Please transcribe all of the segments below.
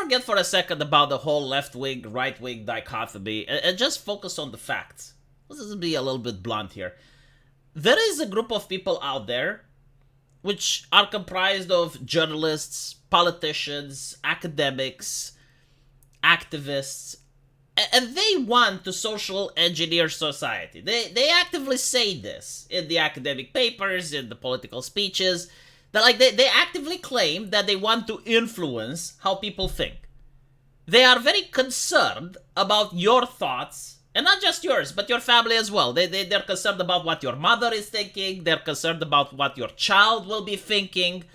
forget for a second about the whole left-wing, right-wing dichotomy and just focus on the facts. Let's just be a little bit blunt here. There is a group of people out there which are comprised of journalists, politicians, academics, activists, and they want to social engineer society. They actively say this in the academic papers, in the political speeches, that like they actively claim that they want to influence how people think. They are very concerned about your thoughts, and not just yours, but your family as well. They're concerned about what your mother is thinking. They're concerned about what your child will be thinking.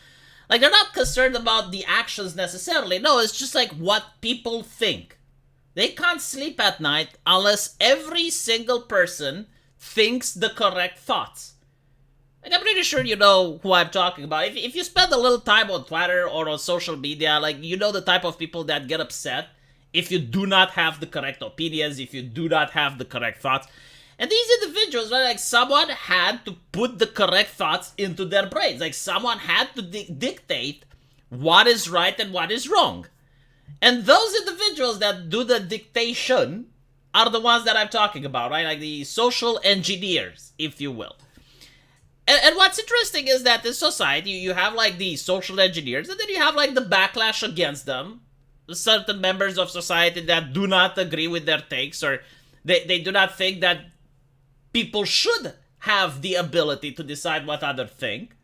Like, they're not concerned about the actions necessarily. No, it's just like what people think. They can't sleep at night unless every single person thinks the correct thoughts. Like, I'm pretty sure you know who I'm talking about. If you spend a little time on Twitter or on social media, like, you know the type of people that get upset if you do not have the correct opinions, if you do not have the correct thoughts. And these individuals, right, like, someone had to put the correct thoughts into their brains. Like, someone had to dictate what is right and what is wrong. And those individuals that do the dictation are the ones that I'm talking about, right? Like the social engineers, if you will. And what's interesting is that in society, you have like the social engineers, and then you have like the backlash against them. Certain members of society that do not agree with their takes, or they do not think that people should have the ability to decide what others think.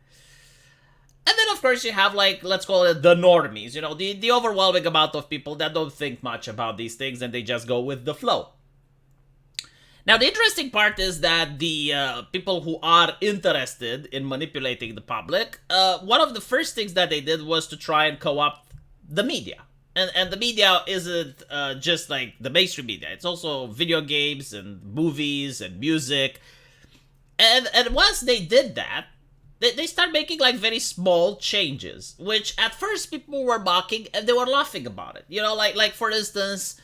And then, of course, you have, like, let's call it the normies, you know, the overwhelming amount of people that don't think much about these things and they just go with the flow. Now, the interesting part is that the people who are interested in manipulating the public, one of the first things that they did was to try and co-opt the media. And the media isn't just, like, the mainstream media. It's also video games and movies and music. And once they did that, they start making like very small changes, which at first people were mocking and they were laughing about it. You know, like for instance,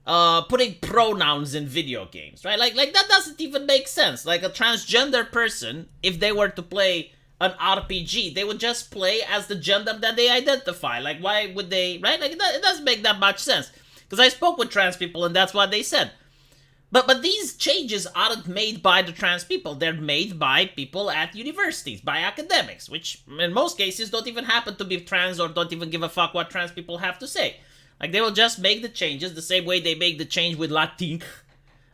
putting pronouns in video games, right? Like that doesn't even make sense. Like a transgender person, if they were to play an RPG, they would just play as the gender that they identify. Like, why would they, right? Like, it doesn't make that much sense. Because I spoke with trans people and that's what they said. But these changes aren't made by the trans people. They're made by people at universities, by academics, which in most cases don't even happen to be trans or don't even give a fuck what trans people have to say. Like, they will just make the changes the same way they make the change with Latin,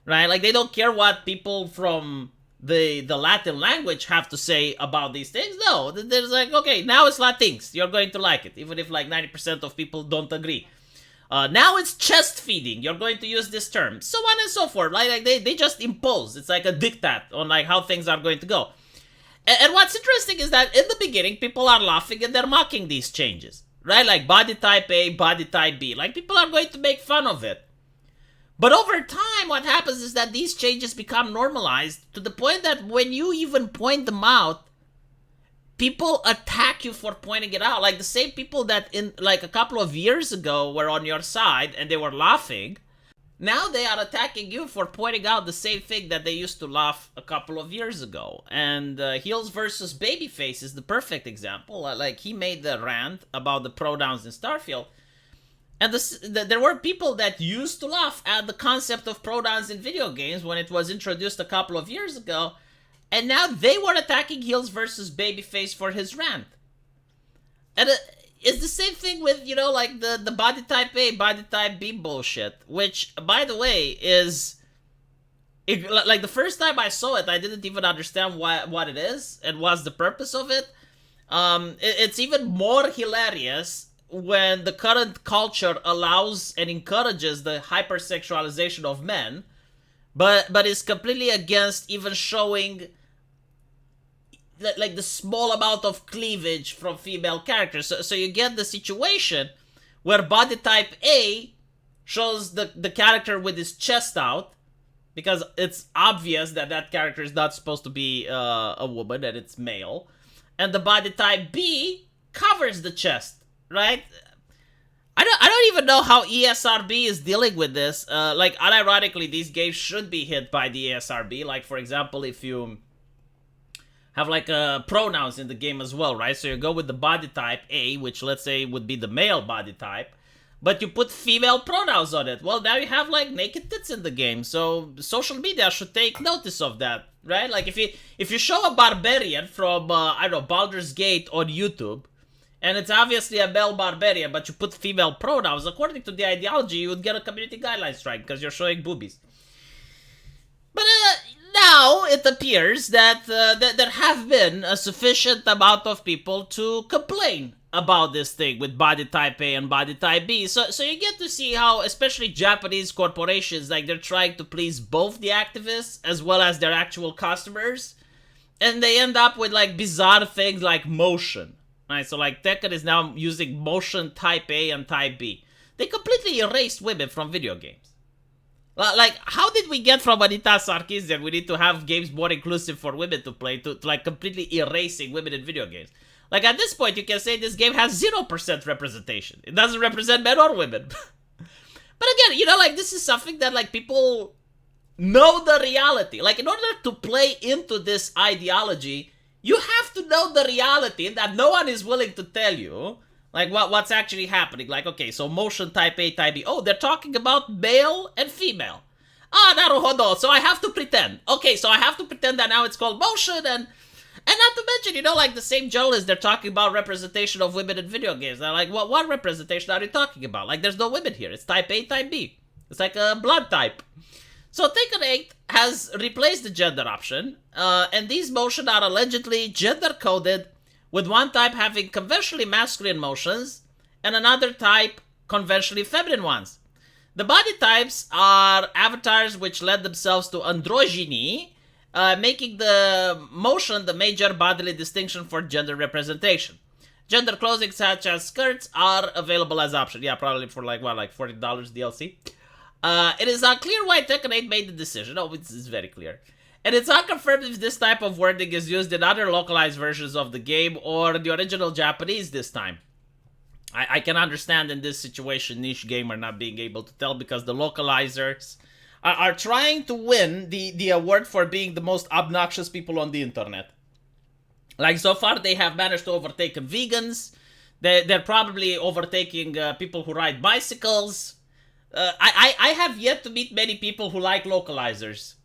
right? Like, they don't care what people from the Latin language have to say about these things. No, there's like, okay, now it's Latinx. You're going to like it, even if like 90% of people don't agree. Now it's chest feeding. You're going to use this term, so on and so forth. Like they just impose. It's like a diktat on like how things are going to go. And what's interesting is that in the beginning, people are laughing and they're mocking these changes, right? Like body type A, body type B. Like people are going to make fun of it. But over time, what happens is that these changes become normalized to the point that when you even point them out, people attack you for pointing it out. Like the same people that in like a couple of years ago were on your side and they were laughing, now they are attacking you for pointing out the same thing that they used to laugh a couple of years ago. And Heels versus Babyface is the perfect example. Like he made the rant about the pronouns in Starfield. And there were people that used to laugh at the concept of pronouns in video games when it was introduced a couple of years ago. And now they were attacking Heels versus Babyface for his rant. And it's the same thing with, you know, like the body type A, body type B bullshit. Which, by the way, is... like the first time I saw it, I didn't even understand what it is and what's the purpose of it. It's even more hilarious when the current culture allows and encourages the hypersexualization of men, but is completely against even showing like the small amount of cleavage from female characters. So you get the situation where body type A shows the character with his chest out, because it's obvious that that character is not supposed to be a woman and it's male, and the body type B covers the chest, right? I don't even know how ESRB is dealing with this. Like, unironically, these games should be hit by the ESRB. Like, for example, if you have, like, pronouns in the game as well, right? So you go with the body type A, which, let's say, would be the male body type. but you put female pronouns on it. Well, now you have like naked tits in the game. So social media should take notice of that, right? Like if you show a barbarian from I don't know, Baldur's Gate on YouTube, and it's obviously a male barbarian, but you put female pronouns, according to the ideology, you would get a community guideline strike because you're showing boobies. But now it appears that there have been a sufficient amount of people to complain about this thing with body type A and body type B. So you get to see how, especially Japanese corporations, like they're trying to please both the activists as well as their actual customers. And they end up with like bizarre things like motion. Right? So like Tekken is now using motion type A and type B. They completely erased women from video games. Like, how did we get from Anita Sarkeesian, we need to have games more inclusive for women to play, to like completely erasing women in video games? Like, at this point, you can say this game has 0% representation. It doesn't represent men or women. But again, you know, like, this is something that, like, people know the reality. Like, in order to play into this ideology, you have to know the reality that no one is willing to tell you. Like, what's actually happening. Like, okay, so motion type A, type B. Oh, they're talking about male and female. Ah, naruhodo. So I have to pretend. Okay, so I have to pretend that now it's called motion and not to mention, you know, like the same journalists, they're talking about representation of women in video games. They're like, what representation are you talking about? Like, there's no women here. It's type A, type B. It's like a blood type. So Tekken 8 has replaced the gender option, and these motion are allegedly gender-coded, with one type having conventionally masculine motions, and another type conventionally feminine ones. The body types are avatars which lend themselves to androgyny, making the motion the major bodily distinction for gender representation. Gender clothing such as skirts are available as option. Yeah, probably for like, what, like $40 DLC? It is unclear why Tekken 8 made the decision. Oh, it's very clear. And it's unconfirmed if this type of wording is used in other localized versions of the game or the original Japanese this time. I can understand in this situation niche gamer not being able to tell because the localizers are trying to win the award for being the most obnoxious people on the internet. Like, so far they have managed to overtake vegans. They're probably overtaking people who ride bicycles. I have yet to meet many people who like localizers.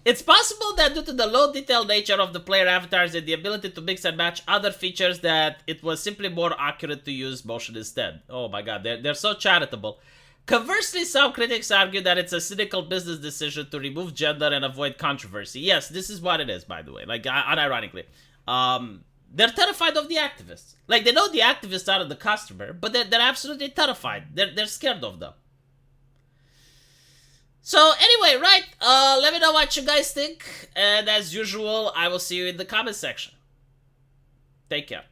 It's possible that due to the low detailed nature of the player avatars and the ability to mix and match other features that it was simply more accurate to use motion instead. Oh my god, they're so charitable. Conversely, some critics argue that it's a cynical business decision to remove gender and avoid controversy. Yes, this is what it is, by the way, like, unironically. They're terrified of the activists. Like, they know the activists are the customer, but they're absolutely terrified. They're scared of them. So anyway, right, let me know what you guys think, and as usual, I will see you in the comment section. Take care.